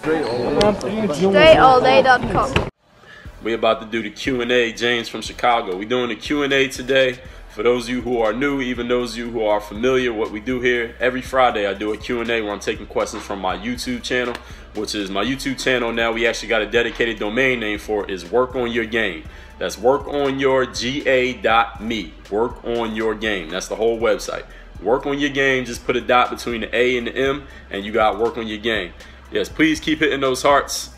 DreAllDay.com. We're about to do the Q&A. James from Chicago. We're doing the Q&A today. For those of you who are new, even those of you who are familiar, what we do here, every Friday I do a Q&A where I'm taking questions from my YouTube channel, which is my YouTube channel now. We actually got a dedicated domain name for it, is Work On Your Game. That's workonyourga.me. Work On Your Game. That's the whole website. Work On Your Game. Just put a dot between the A and the M, and you got Work On Your Game. Yes, please keep hitting those hearts.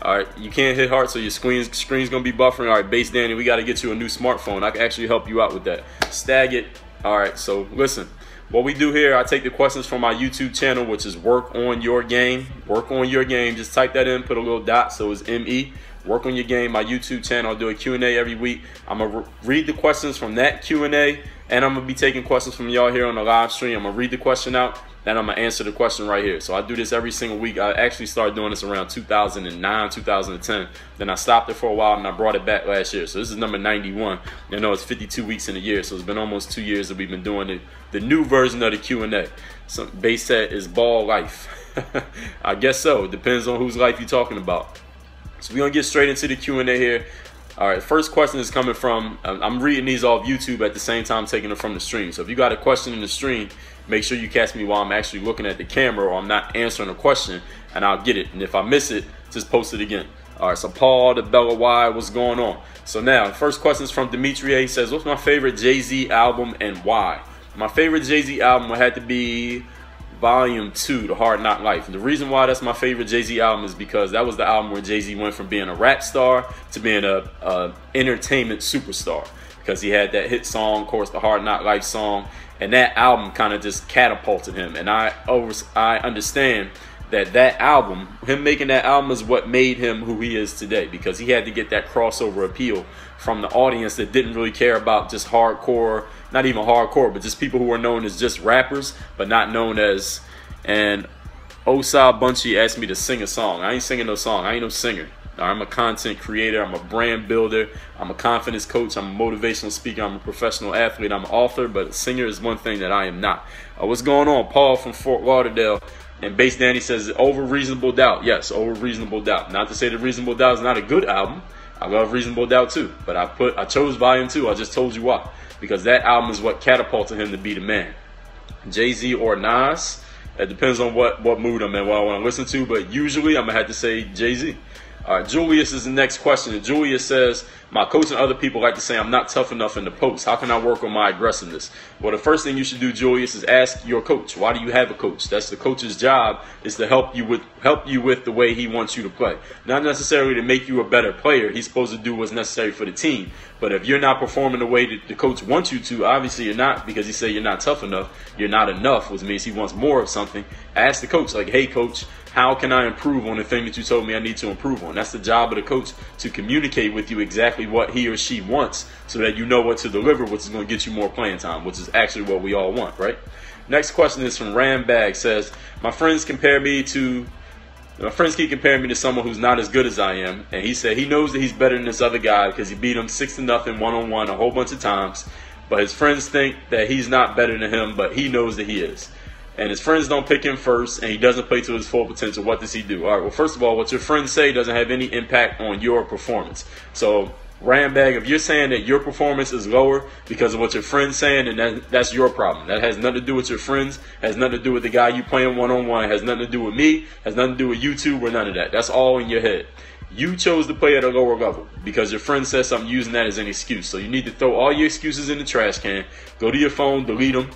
All right, you can't hit hearts, so your screen's gonna be buffering. All right, Base Danny, we got to get you a new smartphone. I can actually help you out with that. Stag it. All right, so listen, what we do here, I take the questions from my YouTube channel, which is Work On Your Game. Work On Your Game. Just type that in, put a little dot, so it's M-E. Work On Your Game, my YouTube channel. I'll do a Q&A every week. I'm gonna read the questions from that Q&A, and I'm gonna be taking questions from y'all here on the live stream. I'm gonna read the question out, then I'm gonna answer the question right here. So I do this every single week. I actually started doing this around 2009, 2010. Then I stopped it for a while and I brought it back last year. So this is number 91. You know, it's 52 weeks in a year. So it's been almost 2 years that we've been doing the new version of the Q&A. So Base said, is ball life? I guess so. It depends on whose life you're talking about. So we're gonna get straight into the Q&A here. All right, first question is coming from, I'm reading these off YouTube at the same time taking them from the stream. So if you got a question in the stream, make sure you catch me while I'm actually looking at the camera or I'm not answering a question, and I'll get it. And if I miss it, just post it again. All right, so Paul, the Bella Y, what's going on? So now, the first question is from Dimitri A. He says, what's my favorite Jay-Z album and why? My favorite Jay-Z album would have to be Volume 2, The Hard Knock Life. And the reason why that's my favorite Jay-Z album is because that was the album where Jay-Z went from being a rap star to being a entertainment superstar. Because he had that hit song, of course, the Hard Knock Life song, and that album kind of just catapulted him. And I understand that album, him making that album, is what made him who he is today, because he had to get that crossover appeal from the audience that didn't really care about just hardcore, not even hardcore, but just people who were known as just rappers, but not known as. And Osai Bunchy asked me to sing a song. I ain't singing no song. I ain't no singer. I'm a content creator. I'm a brand builder. I'm a confidence coach. I'm a motivational speaker. I'm a professional athlete. I'm an author, but a singer is one thing that I am not. What's going on? Paul from Fort Lauderdale. And Base Danny says, over Reasonable Doubt. Yes, over Reasonable Doubt. Not to say that Reasonable Doubt is not a good album. I love Reasonable Doubt too. But I chose Volume 2. I just told you why. Because that album is what catapulted him to be the man. Jay-Z or Nas. It depends on what mood I'm in, what I want to listen to. But usually I'm going to have to say Jay-Z. All right, Julius is the next question. And Julius says, my coach and other people like to say I'm not tough enough in the post. How can I work on my aggressiveness? Well, the first thing you should do, Julius, is ask your coach. Why do you have a coach? That's the coach's job, is to help you with the way he wants you to play. Not necessarily to make you a better player. He's supposed to do what's necessary for the team. But if you're not performing the way that the coach wants you to, obviously you're not, because he said you're not tough enough. You're not enough, which means he wants more of something. Ask the coach, like, hey, coach, how can I improve on the thing that you told me I need to improve on? That's the job of the coach, to communicate with you exactly what he or she wants, so that you know what to deliver, which is going to get you more playing time, which is actually what we all want, right? Next question is from Rambag. Says, my friends keep comparing me to someone who's not as good as I am. And he said he knows that he's better than this other guy because he beat him 6-0 one-on-one a whole bunch of times. But his friends think that he's not better than him, but he knows that he is. And his friends don't pick him first, and he doesn't play to his full potential. What does he do? All right, well, first of all, what your friends say doesn't have any impact on your performance. So, Rambag, if you're saying that your performance is lower because of what your friend's saying, then that's your problem. That has nothing to do with your friends, has nothing to do with the guy you playing one-on-one, has nothing to do with me, has nothing to do with YouTube or none of that. That's all in your head. You chose to play at a lower level because your friend says something, using that as an excuse. So you need to throw all your excuses in the trash can, go to your phone, delete them.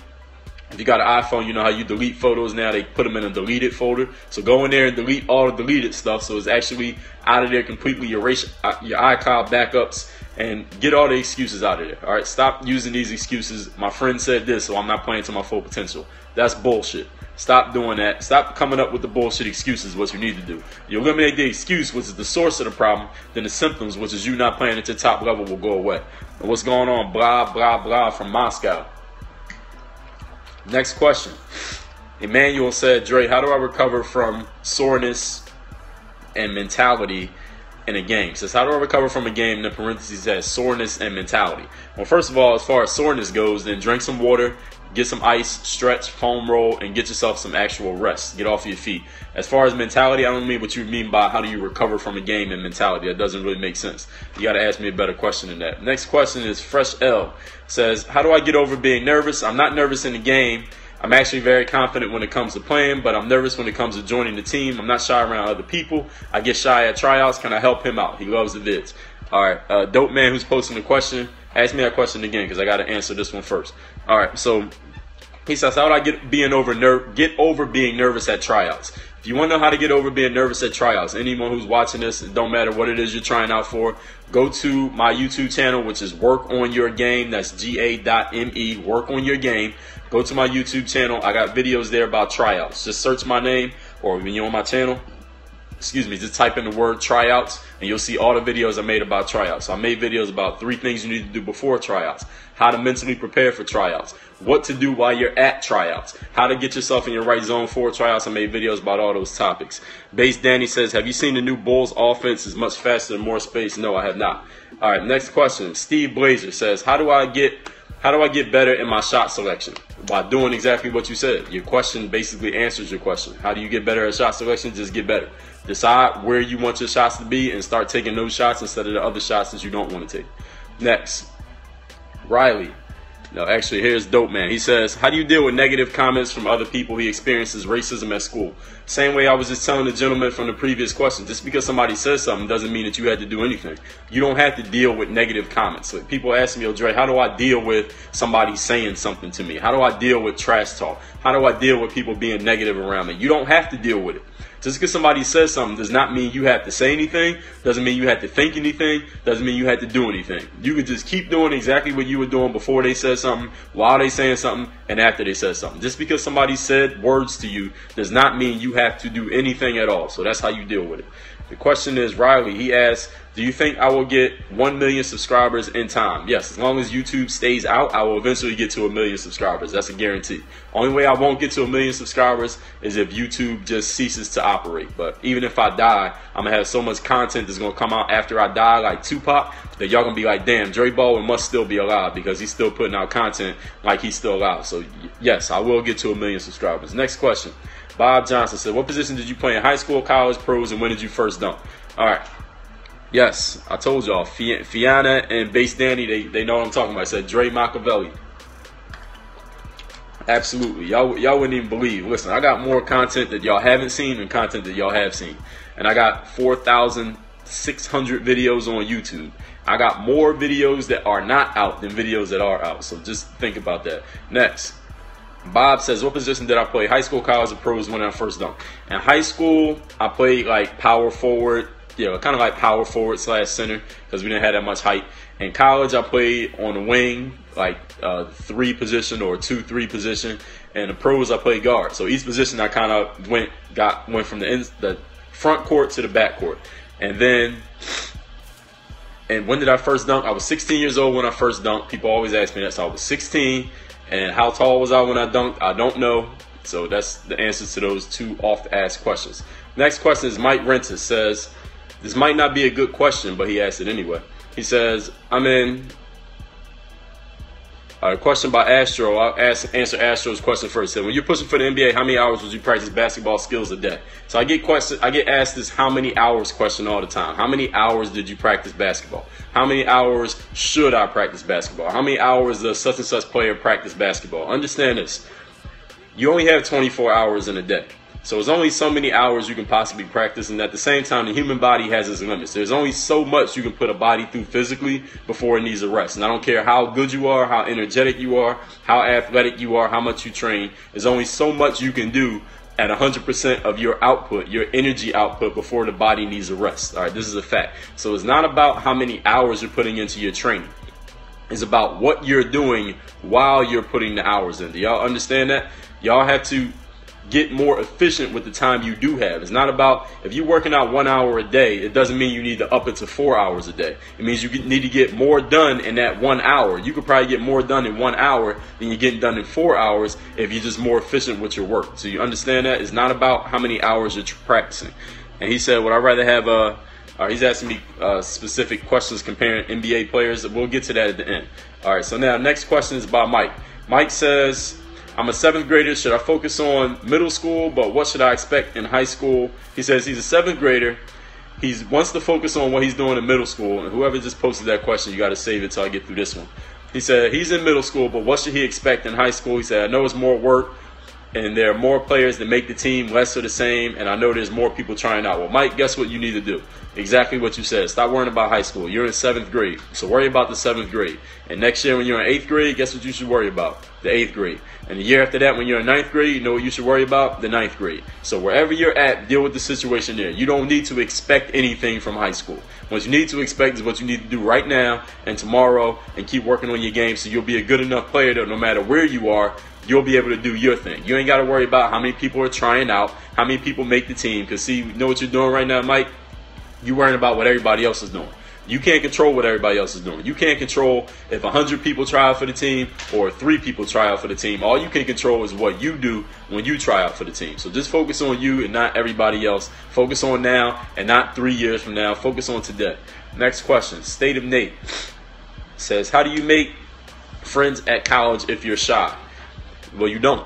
If you got an iPhone, you know how you delete photos now. They put them in a deleted folder. So go in there and delete all the deleted stuff, so it's actually out of there completely. Erase your iCloud backups and get all the excuses out of there. All right, stop using these excuses. My friend said this, so I'm not playing to my full potential. That's bullshit. Stop doing that. Stop coming up with the bullshit excuses. What you need to do, you eliminate the excuse, which is the source of the problem. Then the symptoms, which is you not playing at your top level, will go away. And what's going on? Blah blah blah from Moscow. Next question. Emmanuel said, Dre, how do I recover from soreness and mentality in a game? Says, how do I recover from a game? In the parentheses has soreness and mentality. Well, first of all, as far as soreness goes, then drink some water, get some ice, stretch, foam roll, and get yourself some actual rest. Get off your feet. As far as mentality, I don't mean what you mean by how do you recover from a game and mentality. That doesn't really make sense. You got to ask me a better question than that. Next question is Fresh L. Says, how do I get over being nervous? I'm not nervous in the game. I'm actually very confident when it comes to playing, but I'm nervous when it comes to joining the team. I'm not shy around other people. I get shy at tryouts. Can I help him out? He loves the vids. All right, dope man who's posting the question, ask me that question again because I got to answer this one first. All right, so he says, how do I get over being nervous at tryouts? If you want to know how to get over being nervous at tryouts, anyone who's watching this, it don't matter what it is you're trying out for, go to my YouTube channel, which is Work On Your Game. That's GA.ME, Work On Your Game. Go to my YouTube channel. I got videos there about tryouts. Just search my name, or when you're on my channel, just type in the word tryouts, and you'll see all the videos I made about tryouts. So I made videos about 3 things you need to do before tryouts, how to mentally prepare for tryouts, what to do while you're at tryouts, how to get yourself in your right zone for tryouts. I made videos about all those topics. Base Danny says, have you seen the new Bulls offense? Is much faster and more space? No, I have not. All right, next question. Steve Blazer says, how do I get better in my shot selection? By doing exactly what you said. Your question basically answers your question. How do you get better at shot selection? Just get better. Decide where you want your shots to be and start taking those shots instead of the other shots that you don't want to take. Next, Riley. No, actually, here's Dope Man. He says, how do you deal with negative comments from other people? He experiences racism at school. Same way I was just telling the gentleman from the previous question. Just because somebody says something doesn't mean that you had to do anything. You don't have to deal with negative comments. Like, people ask me, Dre, how do I deal with somebody saying something to me? How do I deal with trash talk? How do I deal with people being negative around me? You don't have to deal with it. Just because somebody says something does not mean you have to say anything, doesn't mean you have to think anything, doesn't mean you have to do anything. You can just keep doing exactly what you were doing before they said something, while they saying something, and after they said something. Just because somebody said words to you does not mean you have to do anything at all. So that's how you deal with it. The question is, Riley, he asks, do you think I will get 1 million subscribers in time? Yes, as long as YouTube stays out, I will eventually get to 1 million subscribers. That's a guarantee. Only way I won't get to 1 million subscribers is if YouTube just ceases to operate. But even if I die, I'm going to have so much content that's going to come out after I die, like Tupac, that y'all going to be like, damn, Dre Baldwin must still be alive because he's still putting out content like he's still alive. So yes, I will get to 1 million subscribers. Next question. Bob Johnson said, what position did you play in high school, college, pros, and when did you first dunk? All right. Yes, I told y'all, Fiona and Base Danny, they know what I'm talking about. I said Dre Machiavelli. Absolutely. Y'all wouldn't even believe. Listen, I got more content that y'all haven't seen than content that y'all have seen. And I got 4,600 videos on YouTube. I got more videos that are not out than videos that are out. So just think about that. Next. Bob says, what position did I play? High school, college, or pros when I first dunked? In high school, I played like power forward. Yeah, kind of like power forward / center because we didn't have that much height. In college, I played on the wing, like 3 position or 2-3 position. And the pros, I played guard. So each position, I kind of went from the front court to the back court. And when did I first dunk? I was 16 years old when I first dunked. People always ask me that. So I was 16. And how tall was I when I dunked? I don't know. So that's the answers to those 2 oft-asked questions. Next question is Mike Rentis says, this might not be a good question, but he asked it anyway. He says, I'm in a question by Astro. I'll answer Astro's question first. He said, when you're pushing for the NBA, how many hours would you practice basketball skills a day? So I get asked this how many hours question all the time. How many hours did you practice basketball? How many hours should I practice basketball? How many hours does such and such player practice basketball? Understand this. You only have 24 hours in a day. So there's only so many hours you can possibly practice, and at the same time, the human body has its limits. There's only so much you can put a body through physically before it needs a rest. And I don't care how good you are, how energetic you are, how athletic you are, how much you train. There's only so much you can do at 100% of your output, your energy output, before the body needs a rest. All right, this is a fact. So it's not about how many hours you're putting into your training. It's about what you're doing while you're putting the hours in. Do y'all understand that? Y'all have to get more efficient with the time you do have. It's not about, if you're working out 1 hour a day, it doesn't mean you need to up it to 4 hours a day. It means you need to get more done in that 1 hour. You could probably get more done in 1 hour than you're getting done in 4 hours if you're just more efficient with your work. So you understand that? It's not about how many hours you're practicing. And he said, would I rather have he's asking me specific questions comparing NBA players. We'll get to that at the end. All right, so now next question is by Mike. Mike says, I'm a 7th grader. Should I focus on middle school, but what should I expect in high school? He says he's a 7th grader. He wants to focus on what he's doing in middle school. And whoever just posted that question, you got to save it till I get through this one. He said he's in middle school, but what should he expect in high school? He said, I know it's more work, and there are more players that make the team, less are the same, and I know there's more people trying out. Well, Mike, guess what you need to do? Exactly what you said. Stop worrying about high school. You're in 7th grade, so worry about the 7th grade. And next year when you're in 8th grade, guess what you should worry about? The 8th grade. And the year after that, when you're in 9th grade, you know what you should worry about? The 9th grade. So wherever you're at, deal with the situation there. You don't need to expect anything from high school. What you need to expect is what you need to do right now and tomorrow, and keep working on your game so you'll be a good enough player that no matter where you are, you'll be able to do your thing. You ain't got to worry about how many people are trying out, how many people make the team. Because see, you know what you're doing right now, Mike? You're worrying about what everybody else is doing. You can't control what everybody else is doing. You can't control if 100 people try out for the team or 3 people try out for the team. All you can control is what you do when you try out for the team. So just focus on you and not everybody else. Focus on now and not 3 years from now. Focus on today. Next question. State of Nate says, how do you make friends at college if you're shy? Well, you don't.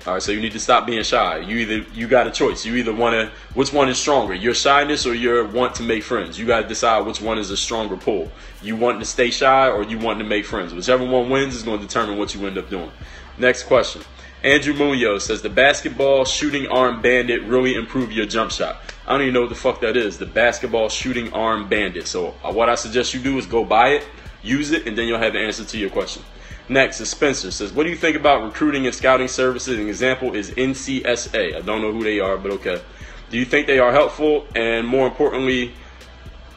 All right, so you need to stop being shy. You got a choice. You either want to, which one is stronger, your shyness or your want to make friends? You got to decide which one is a stronger pull. You want to stay shy or you want to make friends? Whichever one wins is going to determine what you end up doing. Next question. Andrew Munoz says, the basketball shooting arm bandit really improve your jump shot? I don't even know what the fuck that is. The basketball shooting arm bandit. So what I suggest you do is go buy it, use it, and then you'll have the answer to your question. Next is Spencer says, what do you think about recruiting and scouting services? An example is NCSA. I don't know who they are, but okay. Do you think they are helpful? And more importantly,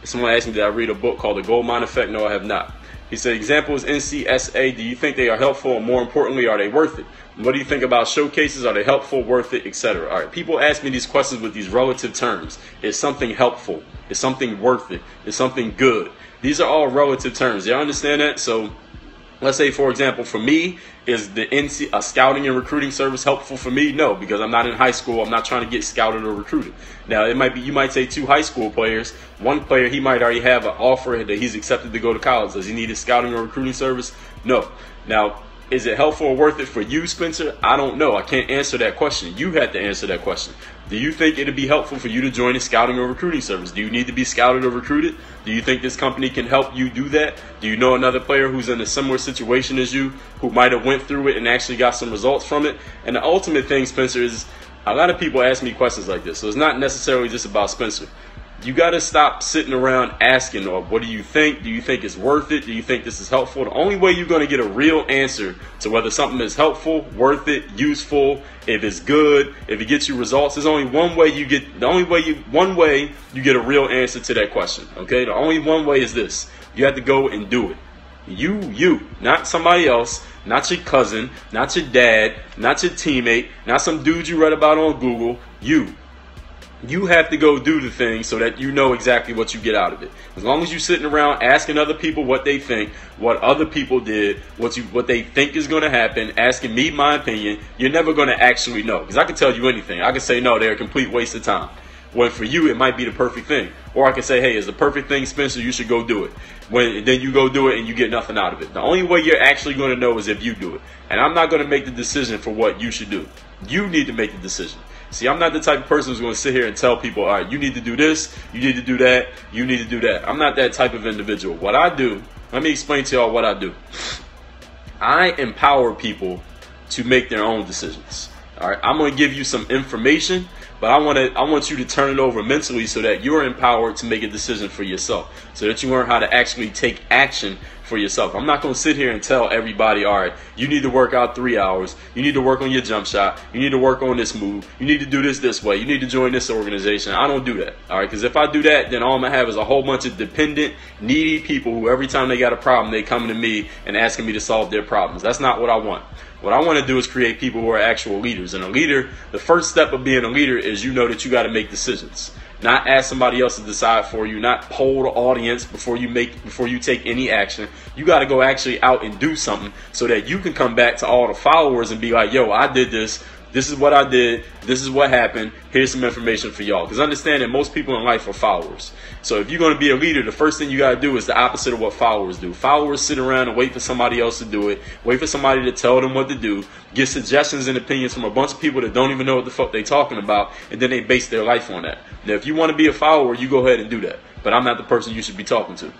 someone asked me, did I read a book called The Gold Mine Effect? No, I have not. He said, example is NCSA. Do you think they are helpful? And more importantly, are they worth it? What do you think about showcases? Are they helpful, worth it, etc.? All right, people ask me these questions with these relative terms. Is something helpful? Is something worth it? Is something good? These are all relative terms. Y'all understand that? So let's say, for example, for me, is a scouting and recruiting service helpful for me? No, because I'm not in high school. I'm not trying to get scouted or recruited. Now, it might be, you might say 2 high school players. One player, he might already have an offer that he's accepted to go to college. Does he need a scouting or recruiting service? No. Now, is it helpful or worth it for you, Spencer? I don't know. I can't answer that question. You had to answer that question. Do you think it'd be helpful for you to join a scouting or recruiting service? Do you need to be scouted or recruited? Do you think this company can help you do that? Do you know another player who's in a similar situation as you, who might have went through it and actually got some results from it? And the ultimate thing, Spencer, is a lot of people ask me questions like this. So it's not necessarily just about Spencer. You got to stop sitting around asking, or what do you think? Do you think it's worth it? Do you think this is helpful? The only way you're going to get a real answer to whether something is helpful, worth it, useful, if it's good, if it gets you results, there's only one way you get, one way you get a real answer to that question. Okay? The only one way is this. You have to go and do it. You, not somebody else, not your cousin, not your dad, not your teammate, not some dude you read about on Google. You have to go do the thing so that you know exactly what you get out of it. As long as you're sitting around asking other people what they think, what other people did, what they think is going to happen, asking me my opinion, you're never going to actually know. Because I can tell you anything. I can say, no, they're a complete waste of time. When for you, it might be the perfect thing. Or I can say, hey, it's the perfect thing, Spencer, you should go do it. Then you go do it and you get nothing out of it. The only way you're actually going to know is if you do it. And I'm not going to make the decision for what you should do. You need to make the decision. See, I'm not the type of person who's going to sit here and tell people, all right, you need to do this, you need to do that, you need to do that. I'm not that type of individual. What I do, let me explain to y'all what I do. I empower people to make their own decisions. All right, I'm going to give you some information, but I want you to turn it over mentally so that you're empowered to make a decision for yourself, so that you learn how to actually take action for yourself. I'm not going to sit here and tell everybody, all right, you need to work out 3 hours, you need to work on your jump shot, you need to work on this move, you need to do this way, you need to join this organization. I don't do that, all right, because if I do that, then all I'm going to have is a whole bunch of dependent, needy people who every time they got a problem, they come to me and asking me to solve their problems. That's not what I want. What I want to do is create people who are actual leaders. And a leader, the first step of being a leader is you know that you got to make decisions. Not ask somebody else to decide for you, not poll the audience before you take any action. You got to go actually out and do something so that you can come back to all the followers and be like, yo, I did this. this is what I did, this is what happened, here's some information for y'all. Because understand that most people in life are followers. So if you're going to be a leader, the first thing you got to do is the opposite of what followers do. Followers sit around and wait for somebody else to do it, wait for somebody to tell them what to do, get suggestions and opinions from a bunch of people that don't even know what the fuck they talking about, and then they base their life on that. Now, if you want to be a follower, you go ahead and do that. But I'm not the person you should be talking to.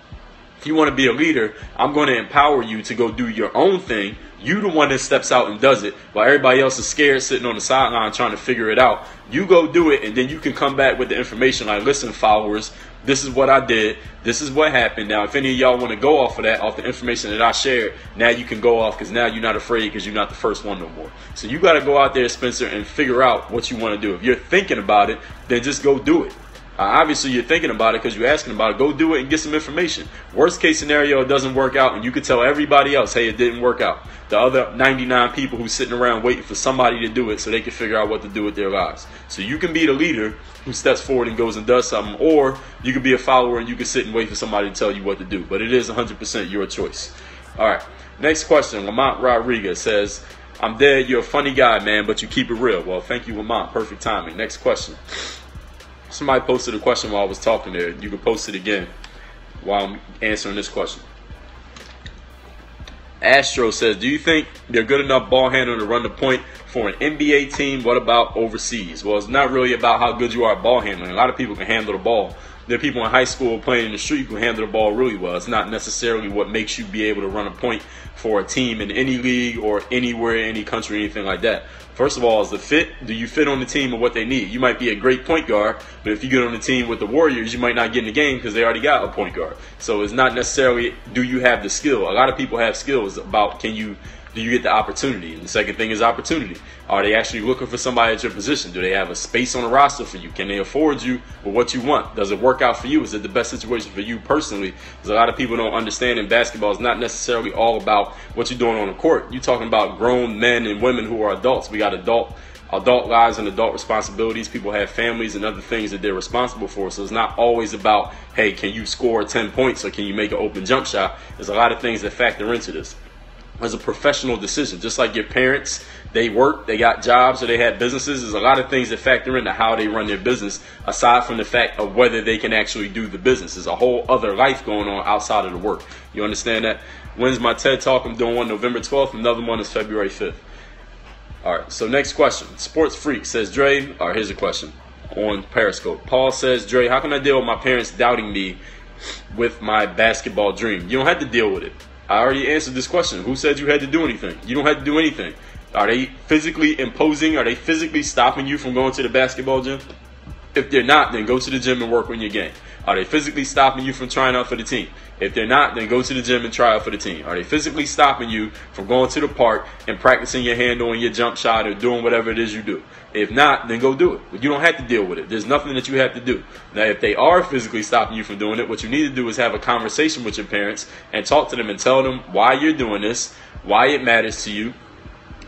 If you want to be a leader, I'm going to empower you to go do your own thing. You the one that steps out and does it, while everybody else is scared, sitting on the sideline trying to figure it out. You go do it, and then you can come back with the information like, listen, followers, this is what I did, this is what happened. Now, if any of y'all want to go off of that, off the information that I shared, now you can go off, because now you're not afraid, because you're not the first one no more. So you got to go out there, Spencer, and figure out what you want to do. If you're thinking about it, then just go do it. Obviously, you're thinking about it because you're asking about it. Go do it and get some information. Worst case scenario, it doesn't work out, and you can tell everybody else, hey, it didn't work out. The other 99 people who's sitting around waiting for somebody to do it so they can figure out what to do with their lives. So you can be the leader who steps forward and goes and does something, or you can be a follower and you can sit and wait for somebody to tell you what to do. But it is 100% your choice. All right, next question. Lamont Rodriguez says, I'm dead, you're a funny guy, man, but you keep it real. Well, thank you, Lamont. Perfect timing. Next question. Somebody posted a question while I was talking there. You can post it again while I'm answering this question. Astro says, do you think they're good enough ball handler to run the point for an NBA team? What about overseas? Well, it's not really about how good you are at ball handling. A lot of people can handle the ball. There are people in high school playing in the street who can handle the ball really well. It's not necessarily what makes you be able to run a point for a team in any league or anywhere, any country, anything like that. First of all, is the fit. Do you fit on the team and what they need? You might be a great point guard, but if you get on the team with the Warriors, you might not get in the game because they already got a point guard. So it's not necessarily do you have the skill. A lot of people have skills about do you get the opportunity? And the second thing is opportunity. Are they actually looking for somebody at your position? Do they have a space on the roster for you? Can they afford you with what you want? Does it work out for you? Is it the best situation for you personally? Because a lot of people don't understand in basketball, it's not necessarily all about what you're doing on the court. You're talking about grown men and women who are adults. We got adult lives and adult responsibilities. People have families and other things that they're responsible for. So it's not always about, hey, can you score 10 points or can you make an open jump shot? There's a lot of things that factor into this. As a professional decision, just like your parents, they work, they got jobs, or they had businesses. There's a lot of things that factor into how they run their business, aside from the fact of whether they can actually do the business. There's a whole other life going on outside of the work. You understand that? When's my TED Talk? I'm doing one November 12th. Another one is February 5th. All right, so next question. Sports Freak says, Dre, all right, here's a question on Periscope. Paul says, Dre, how can I deal with my parents doubting me with my basketball dream? You don't have to deal with it. I already answered this question. Who said you had to do anything? You don't have to do anything. Are they physically imposing? Are they physically stopping you from going to the basketball gym? If they're not, then go to the gym and work on your game. Are they physically stopping you from trying out for the team? If they're not, then go to the gym and try out for the team. Are they physically stopping you from going to the park and practicing your handle and your jump shot or doing whatever it is you do? If not, then go do it. But you don't have to deal with it. There's nothing that you have to do. Now, if they are physically stopping you from doing it, what you need to do is have a conversation with your parents and talk to them and tell them why you're doing this, why it matters to you.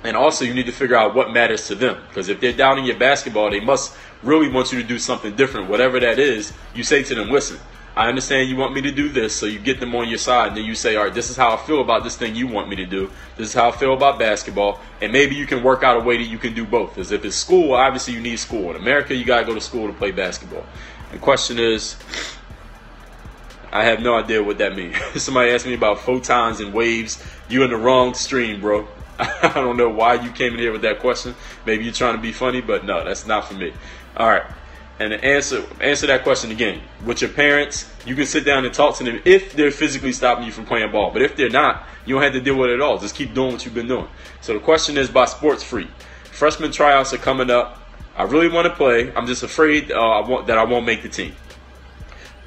And also, you need to figure out what matters to them. Because if they're doubting your basketball, they must really want you to do something different. Whatever that is, you say to them, listen, I understand you want me to do this, so you get them on your side, and then you say, all right, this is how I feel about this thing you want me to do. This is how I feel about basketball, and maybe you can work out a way that you can do both. Because if it's school, obviously you need school. In America, you got to go to school to play basketball. The question is, I have no idea what that means. Somebody asked me about photons and waves. You in the wrong stream, bro. I don't know why you came in here with that question. Maybe you're trying to be funny, but no, that's not for me. All right. And to answer that question again, with your parents, you can sit down and talk to them if they're physically stopping you from playing ball. But if they're not, you don't have to deal with it at all. Just keep doing what you've been doing. So the question is by Sports Freak. Freshman tryouts are coming up. I really want to play. I'm just afraid that I won't make the team.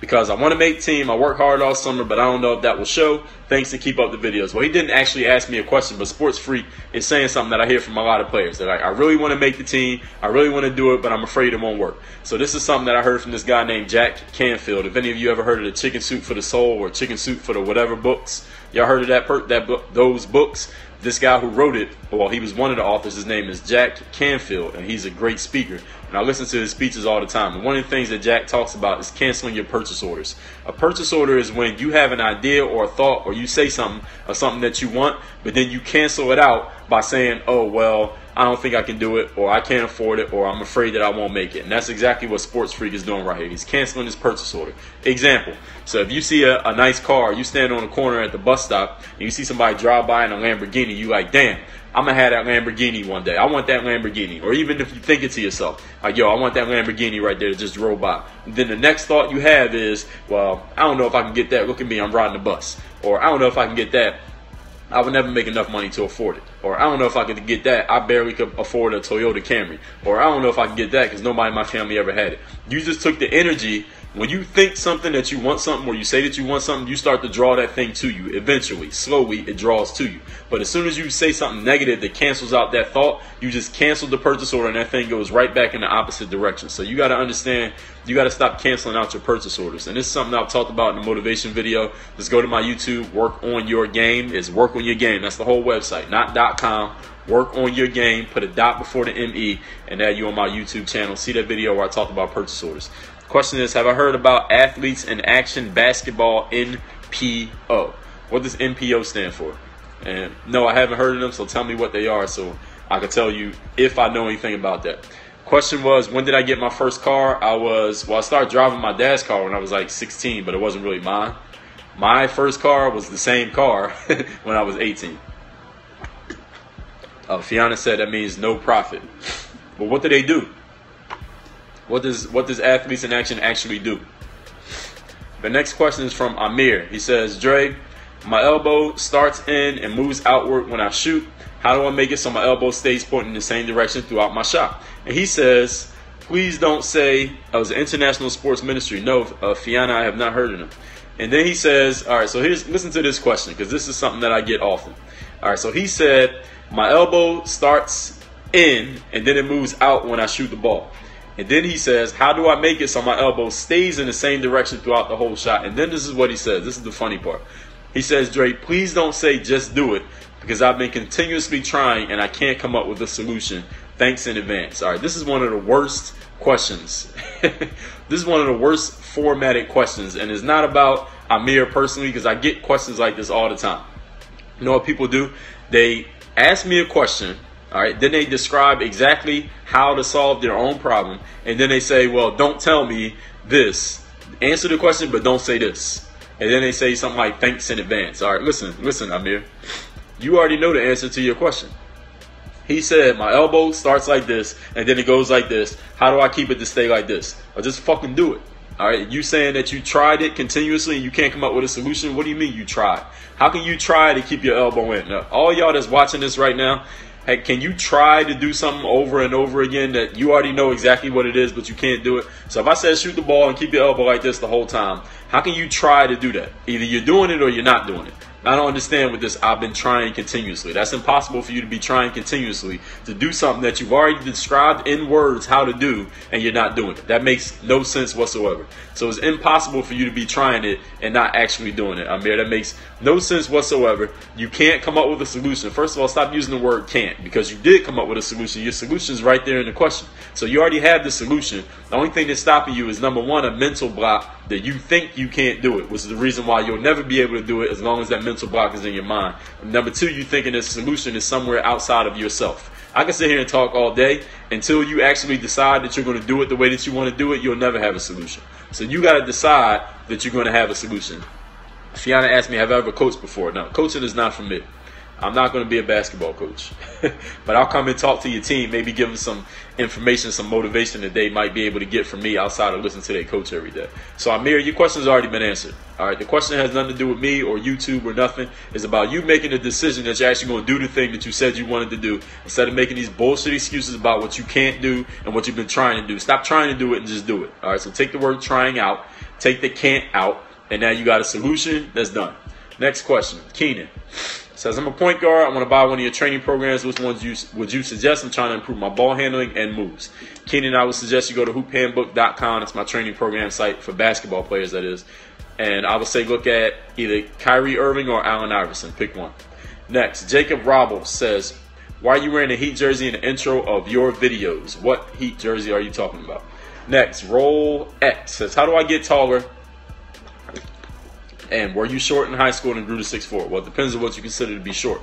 Because I want to make team, I work hard all summer, but I don't know if that will show. Thanks to keep up the videos. Well, he didn't actually ask me a question, but Sports Freak is saying something that I hear from a lot of players. They're like, I really want to make the team, I really want to do it, but I'm afraid it won't work. So this is something that I heard from this guy named Jack Canfield. If any of you ever heard of the Chicken Soup for the Soul or Chicken Soup for the whatever books, y'all heard of those books? This guy who wrote it, well, he was one of the authors. His name is Jack Canfield, and he's a great speaker. And I listen to his speeches all the time. And one of the things that Jack talks about is canceling your purchase orders. A purchase order is when you have an idea or a thought or you say something or something that you want, but then you cancel it out by saying, oh, well, I don't think I can do it, or I can't afford it, or I'm afraid that I won't make it. And that's exactly what Sports Freak is doing right here. He's canceling his purchase order. Example. So if you see a nice car, you stand on a corner at the bus stop, and you see somebody drive by in a Lamborghini, you like, damn, I'm going to have that Lamborghini one day. I want that Lamborghini. Or even if you think it to yourself, like, yo, I want that Lamborghini right there that just drove by. And then the next thought you have is, well, I don't know if I can get that. Look at me, I'm riding the bus. Or I don't know if I can get that. I would never make enough money to afford it. Or I don't know if I could get that. I barely could afford a Toyota Camry. Or I don't know if I can get that because nobody in my family ever had it. You just took the energy. When you think something that you want something, or you say that you want something, you start to draw that thing to you. Eventually, slowly, it draws to you. But as soon as you say something negative that cancels out that thought, you just cancel the purchase order, and that thing goes right back in the opposite direction. So you got to understand, you got to stop canceling out your purchase orders. And this is something I've talked about in the motivation video. Just go to my YouTube, Work On Your Game. It's Work On Your Game. That's the whole website, not .com. Work On Your Game. Put a dot before the ME, and add you on my YouTube channel. See that video where I talked about purchase orders. Question is, have I heard about Athletes in Action Basketball NPO? What does NPO stand for? And no, I haven't heard of them, so tell me what they are so I can tell you if I know anything about that. Question was, when did I get my first car? I started driving my dad's car when I was like 16, but it wasn't really mine. My first car was the same car when I was 18. Fiona said that means no profit. But what do they do? What does Athletes in Action actually do? The next question is from Amir. He says, Dre, my elbow starts in and moves outward when I shoot. How do I make it so my elbow stays pointing in the same direction throughout my shot? And he says, please don't say I was an international sports ministry. No, Fiona, I have not heard of them. And then he says, all right, so listen to this question, because this is something that I get often. All right, so he said, my elbow starts in and then it moves out when I shoot the ball. And then he says, how do I make it so my elbow stays in the same direction throughout the whole shot? And then this is what he says. This is the funny part. He says, Dre, please don't say just do it, because I've been continuously trying and I can't come up with a solution. Thanks in advance. All right, this is one of the worst questions. This is one of the worst formatted questions. And it's not about Amir personally, because I get questions like this all the time. You know what people do? They ask me a question. All right, then they describe exactly how to solve their own problem, and then they say, well, don't tell me this. Answer the question, but don't say this. And then they say something like, thanks in advance. All right, listen, Amir. You already know the answer to your question. He said, my elbow starts like this, and then it goes like this. How do I keep it to stay like this? Or just fucking do it. All right, you saying that you tried it continuously and you can't come up with a solution? What do you mean you tried? How can you try to keep your elbow in? Now, all y'all that's watching this right now, hey, can you try to do something over and over again that you already know exactly what it is, but you can't do it? So if I said shoot the ball and keep your elbow like this the whole time, how can you try to do that? Either you're doing it or you're not doing it. I don't understand with this, I've been trying continuously. That's impossible for you to be trying continuously to do something that you've already described in words how to do, and you're not doing it. That makes no sense whatsoever. So it's impossible for you to be trying it and not actually doing it, Amir. That makes no sense whatsoever. You can't come up with a solution. First of all, stop using the word can't, because you did come up with a solution. Your solution is right there in the question. So you already have the solution. The only thing that's stopping you is, number one, a mental block that you think you can't do it, which is the reason why you'll never be able to do it as long as that mental block is in your mind. And number two, you thinking the solution is somewhere outside of yourself. I can sit here and talk all day. Until you actually decide that you're going to do it the way that you want to do it, you'll never have a solution. So you got to decide that you're going to have a solution. Fiona asked me, have I ever coached before? No, coaching is not for me. I'm not going to be a basketball coach. But I'll come and talk to your team, maybe give them some information, some motivation that they might be able to get from me outside of listening to their coach every day. So Amir, your question's already been answered. All right, the question has nothing to do with me or YouTube or nothing. It's about you making a decision that you're actually going to do the thing that you said you wanted to do, instead of making these bullshit excuses about what you can't do and what you've been trying to do. Stop trying to do it and just do it. All right, so take the word trying out, take the can't out, and now you got a solution that's done. Next question, Keenan says, I'm a point guard. I want to buy one of your training programs. Which ones would you suggest? I'm trying to improve my ball handling and moves. Keenan, I would suggest you go to hoophandbook.com. It's my training program site for basketball players, that is. And I would say look at either Kyrie Irving or Allen Iverson. Pick one. Next, Jacob Robble says, why are you wearing a Heat jersey in the intro of your videos? What Heat jersey are you talking about? Next, Roll X says, how do I get taller? And were you short in high school and grew to 6'4"? Well, it depends on what you consider to be short.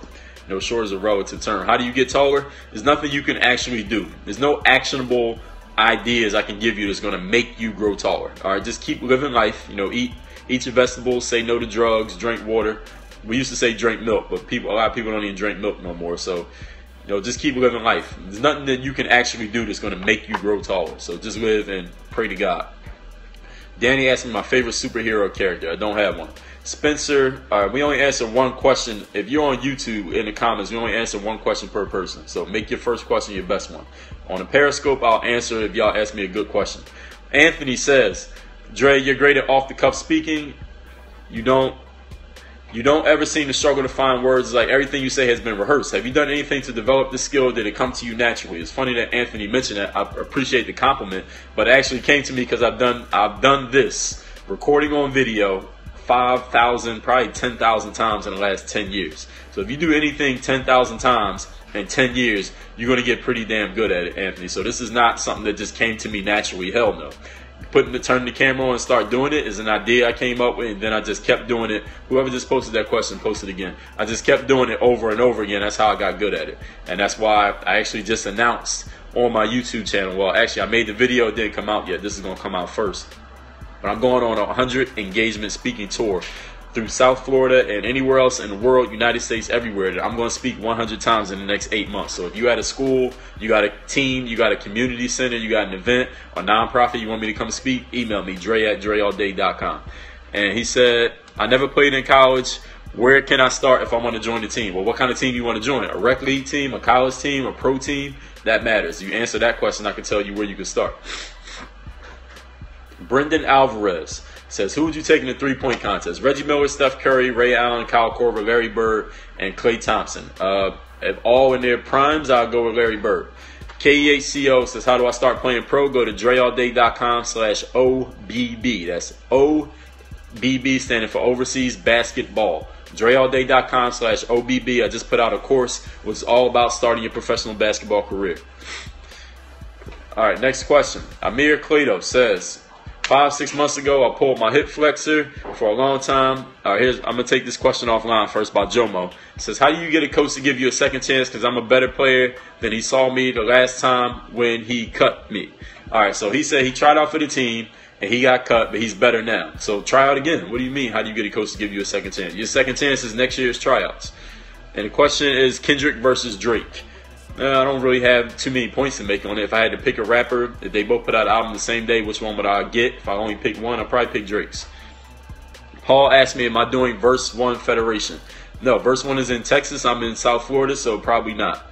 short is a relative term. How do you get taller? There's nothing you can actually do. There's no actionable ideas I can give you that's going to make you grow taller. All right, just keep living life. Eat your vegetables, say no to drugs, drink water. We used to say drink milk, but a lot of people don't even drink milk no more. So, just keep living life. There's nothing that you can actually do that's going to make you grow taller. So just live and pray to God. Danny asked me my favorite superhero character. I don't have one. Spencer, we only answer one question. If you're on YouTube, in the comments, we only answer one question per person. So make your first question your best one. On the Periscope, I'll answer if y'all ask me a good question. Anthony says, Dre, you're great at off-the-cuff speaking. You don't ever seem to struggle to find words. Like everything you say has been rehearsed. Have you done anything to develop this skill? Did it come to you naturally? It's funny that Anthony mentioned that. I appreciate the compliment, but it actually came to me because I've done this recording on video 5,000, probably 10,000 times in the last 10 years. So if you do anything 10,000 times in 10 years, you're going to get pretty damn good at it, Anthony. So this is not something that just came to me naturally. Hell no. Turning the camera on and start doing it is an idea I came up with, and then I just kept doing it. Whoever just posted that question, posted again. I just kept doing it over and over again. That's how I got good at it. And that's why I actually just announced on my YouTube channel. Well, actually, I made the video. It didn't come out yet. This is going to come out first. But I'm going on a 100 engagement speaking tour through South Florida and anywhere else in the world, United States, everywhere. I'm going to speak 100 times in the next 8 months. So if you at a school, you got a team, you got a community center, you got an event or nonprofit, you want me to come speak, email me, Dre@DreAllDay.com. And he said, I never played in college. Where can I start if I want to join the team? Well, what kind of team you want to join? A rec league team, a college team, a pro team? That matters. You answer that question, I can tell you where you can start. Brendan Alvarez says, who would you take in the three-point contest? Reggie Miller, Steph Curry, Ray Allen, Kyle Korver, Larry Bird, and Klay Thompson. If all in their primes, I'll go with Larry Bird. KEHCO says, how do I start playing pro? Go to DreAllDay.com/OBB. That's OBB standing for Overseas Basketball. DreAllDay.com/OBB. I just put out a course which is all about starting your professional basketball career. All right, next question. Amir Cleto says, 5-6 months ago, I pulled my hip flexor for a long time. I'm going to take this question offline first by Jomo. It says, how do you get a coach to give you a second chance? Because I'm a better player than he saw me the last time when he cut me. All right, so he said he tried out for the team and he got cut, but he's better now. So try out again. What do you mean? How do you get a coach to give you a second chance? Your second chance is next year's tryouts. And the question is Kendrick versus Drake. I don't really have too many points to make on it. If I had to pick a rapper, if they both put out an album the same day, which one would I get? If I only pick one, I'd probably pick Drake's. Paul asked me, am I doing Verse 1 Federation? No, Verse 1 is in Texas. I'm in South Florida, so probably not.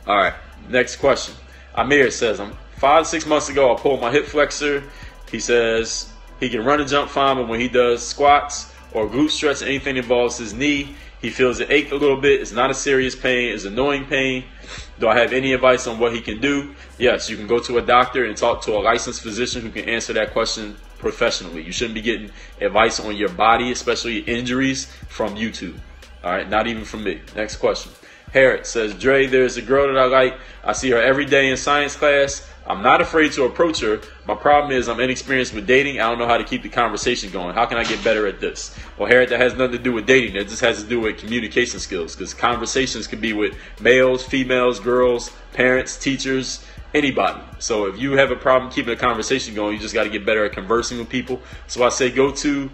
All right, next question. Amir says, 5-6 months ago, I pulled my hip flexor. He says he can run and jump fine, but when he does squats or glute stretch, anything that involves his knee, he feels it ache a little bit. It's not a serious pain. It's annoying pain. Do I have any advice on what he can do? Yes, you can go to a doctor and talk to a licensed physician who can answer that question professionally. You shouldn't be getting advice on your body, especially injuries, from YouTube. All right, not even from me. Next question. Harriet says, Dre, there's a girl that I like. I see her every day in science class. I'm not afraid to approach her. My problem is I'm inexperienced with dating. I don't know how to keep the conversation going. How can I get better at this? Well, Harriet, that has nothing to do with dating. That just has to do with communication skills, because conversations can be with males, females, girls, parents, teachers, anybody. So if you have a problem keeping a conversation going, you just got to get better at conversing with people. So I say go to,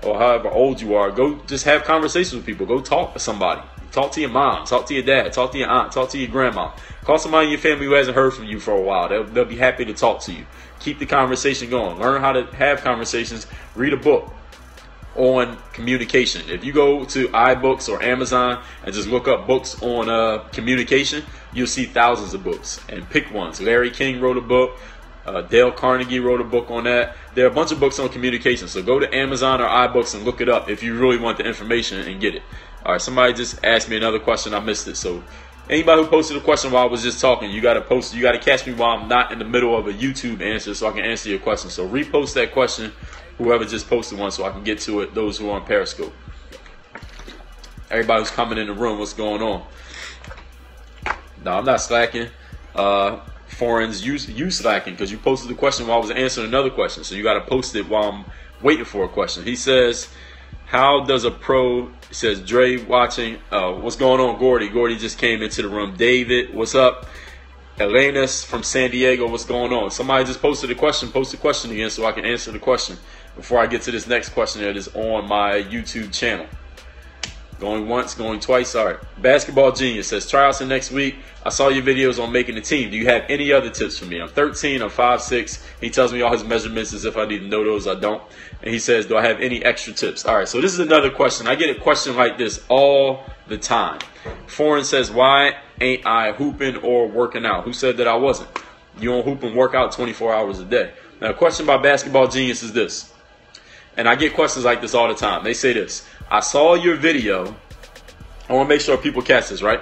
or however old you are, go just have conversations with people. Go talk to somebody. Talk to your mom. Talk to your dad. Talk to your aunt. Talk to your grandma. Call somebody in your family who hasn't heard from you for a while. They'll be happy to talk to you. Keep the conversation going. Learn how to have conversations. Read a book on communication. If you go to iBooks or Amazon and just look up books on communication, you'll see thousands of books. And pick ones. Larry King wrote a book. Dale Carnegie wrote a book on that. There are a bunch of books on communication. So go to Amazon or iBooks and look it up if you really want the information and get it. All right, somebody just asked me another question. I missed it. So anybody who posted a question while I was just talking, you got to post. You got to catch me while I'm not in the middle of a YouTube answer so I can answer your question. So repost that question, whoever just posted one, so I can get to it, those who are on Periscope. Everybody who's coming in the room, what's going on? No, I'm not slacking. Foreign's you slacking because you posted the question while I was answering another question. So you got to post it while I'm waiting for a question. He says, How does a pro, it says Dre watching, what's going on, Gordy? Gordy just came into the room. David, what's up? Elena's from San Diego, what's going on? Somebody just posted a question. Post the question again so I can answer the question before I get to this next question that is on my YouTube channel. Going once, going twice. All right. Basketball Genius says, tryouts in next week. I saw your videos on making the team. Do you have any other tips for me? I'm 13. I'm 5'6". He tells me all his measurements as if I need to know those. I don't. And he says, do I have any extra tips? All right. So this is another question. I get a question like this all the time. Foreign says, why ain't I hooping or working out? Who said that I wasn't? You don't hoop and work out 24 hours a day. Now, a question by Basketball Genius is this. And I get questions like this all the time. They say this. I saw your video. I want to make sure people catch this, right?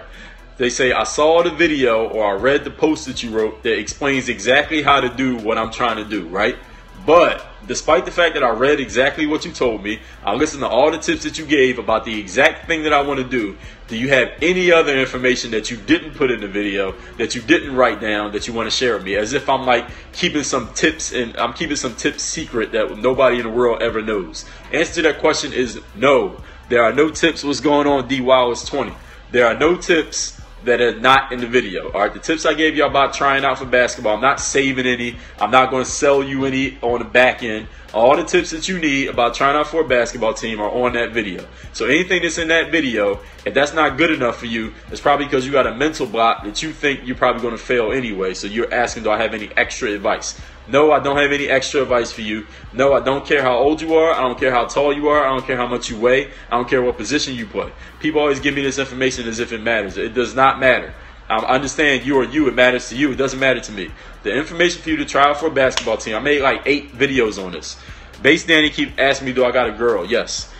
They say, I saw the video or I read the post that you wrote that explains exactly how to do what I'm trying to do, right? But despite the fact that I read exactly what you told me, I listened to all the tips that you gave about the exact thing that I want to do you have any other information that you didn't put in the video, that you didn't write down, that you want to share with me? As if I'm like keeping some tips, and I'm keeping some tips secret that nobody in the world ever knows. Answer to that question is no. There are no tips. What's going on, D-Wow is 20. There are no tips that are not in the video. All right, the tips I gave you about trying out for basketball, I'm not saving any. I'm not going to sell you any on the back end. All the tips that you need about trying out for a basketball team are on that video. So anything that's in that video, if that's not good enough for you, it's probably because you got a mental block that you think you're probably going to fail anyway. So you're asking, do I have any extra advice? No, I don't have any extra advice for you. No, I don't care how old you are. I don't care how tall you are. I don't care how much you weigh. I don't care what position you play. People always give me this information as if it matters. It does not matter. I understand you are you. It matters to you. It doesn't matter to me. The information for you to try out for a basketball team, I made like 8 videos on this. Base Danny keep asking me, do I got a girl? Yes.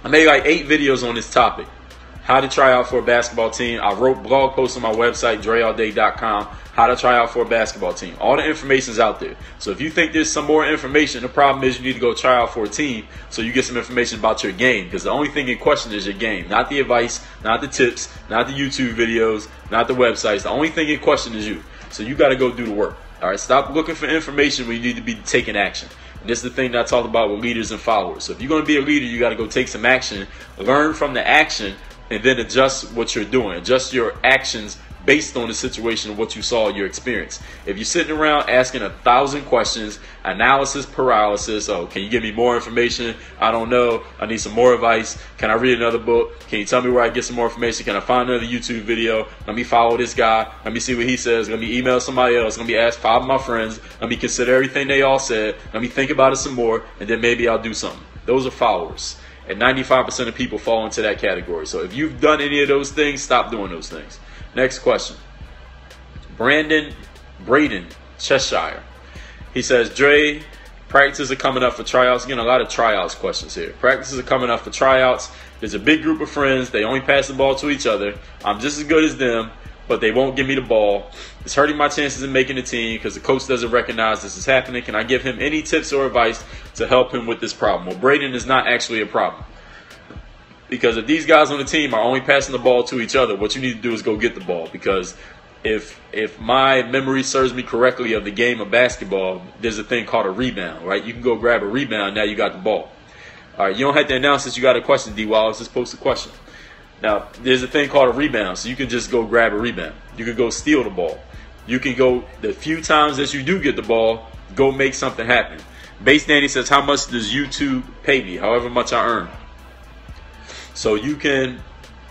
I made like 8 videos on this topic. How to try out for a basketball team. I wrote blog posts on my website, dreallday.com. How to try out for a basketball team. All the information is out there. So if you think there's some more information, the problem is you need to go try out for a team so you get some information about your game. Because the only thing in question is your game. Not the advice, not the tips, not the YouTube videos, not the websites. The only thing in question is you. So you got to go do the work. All right, stop looking for information when you need to be taking action. And this is the thing that I talk about with leaders and followers. So if you're going to be a leader, you got to go take some action, learn from the action, and then adjust what you're doing. Adjust your actions based on the situation of what you saw, your experience. If you're sitting around asking 1,000 questions, analysis paralysis, oh, can you give me more information? I don't know. I need some more advice. Can I read another book? Can you tell me where I get some more information? Can I find another YouTube video? Let me follow this guy. Let me see what he says. Let me email somebody else. Let me ask 5 of my friends. Let me consider everything they all said. Let me think about it some more, and then maybe I'll do something. Those are followers. And 95% of people fall into that category. So if you've done any of those things, stop doing those things. Next question. Braden, Cheshire. He says, Dre, practices are coming up for tryouts. Again, a lot of tryouts questions here. Practices are coming up for tryouts. There's a big group of friends. They only pass the ball to each other. I'm just as good as them, but they won't give me the ball. It's hurting my chances of making the team because the coach doesn't recognize this is happening. Can I give him any tips or advice to help him with this problem? Well, Braden is not actually a problem. Because if these guys on the team are only passing the ball to each other, what you need to do is go get the ball. Because if my memory serves me correctly of the game of basketball, there's a thing called a rebound, right? You can go grab a rebound, now you got the ball. All right, you don't have to announce that you got a question, D-Wallace. Just post a question. Now, there's a thing called a rebound, so you can just go grab a rebound. You can go steal the ball. You can go, the few times that you do get the ball, go make something happen. Base Danny says, how much does YouTube pay me? However much I earn. So you can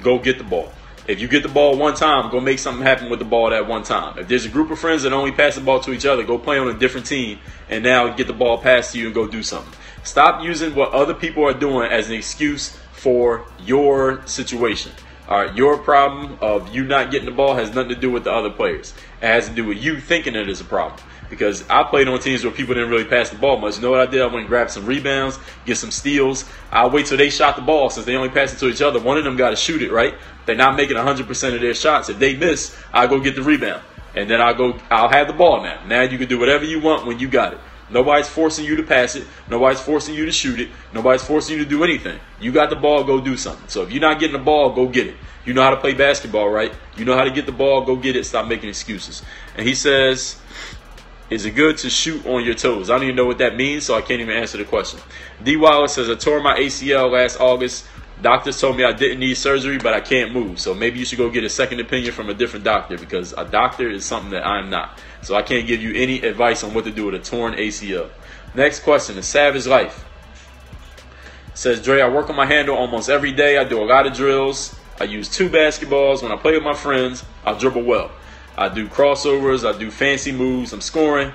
go get the ball. If you get the ball one time, go make something happen with the ball that one time. If there's a group of friends that only pass the ball to each other, go play on a different team and now get the ball passed to you and go do something. Stop using what other people are doing as an excuse for your situation. All right, your problem of you not getting the ball has nothing to do with the other players. It has to do with you thinking it is a problem. Because I played on teams where people didn't really pass the ball much. You know what I did? I went and grabbed some rebounds, get some steals. I'll wait till they shot the ball since they only passed it to each other. One of them got to shoot it, right? They're not making 100% of their shots. If they miss, I'll go get the rebound. And then I'll have the ball now. Now you can do whatever you want when you got it. Nobody's forcing you to pass it. Nobody's forcing you to shoot it. Nobody's forcing you to do anything. You got the ball, go do something. So if you're not getting the ball, go get it. You know how to play basketball, right? You know how to get the ball, go get it. Stop making excuses. And he says, Is it good to shoot on your toes? I don't even know what that means, so I can't even answer the question. D. Wallace says, I tore my ACL last August. Doctors told me I didn't need surgery, but I can't move. So maybe you should go get a second opinion from a different doctor, because a doctor is something that I'm not. So I can't give you any advice on what to do with a torn ACL. Next question, The Savage Life. Says, Dre, I work on my handle almost every day. I do a lot of drills. I use 2 basketballs. When I play with my friends, I dribble well. I do crossovers. I do fancy moves. I'm scoring.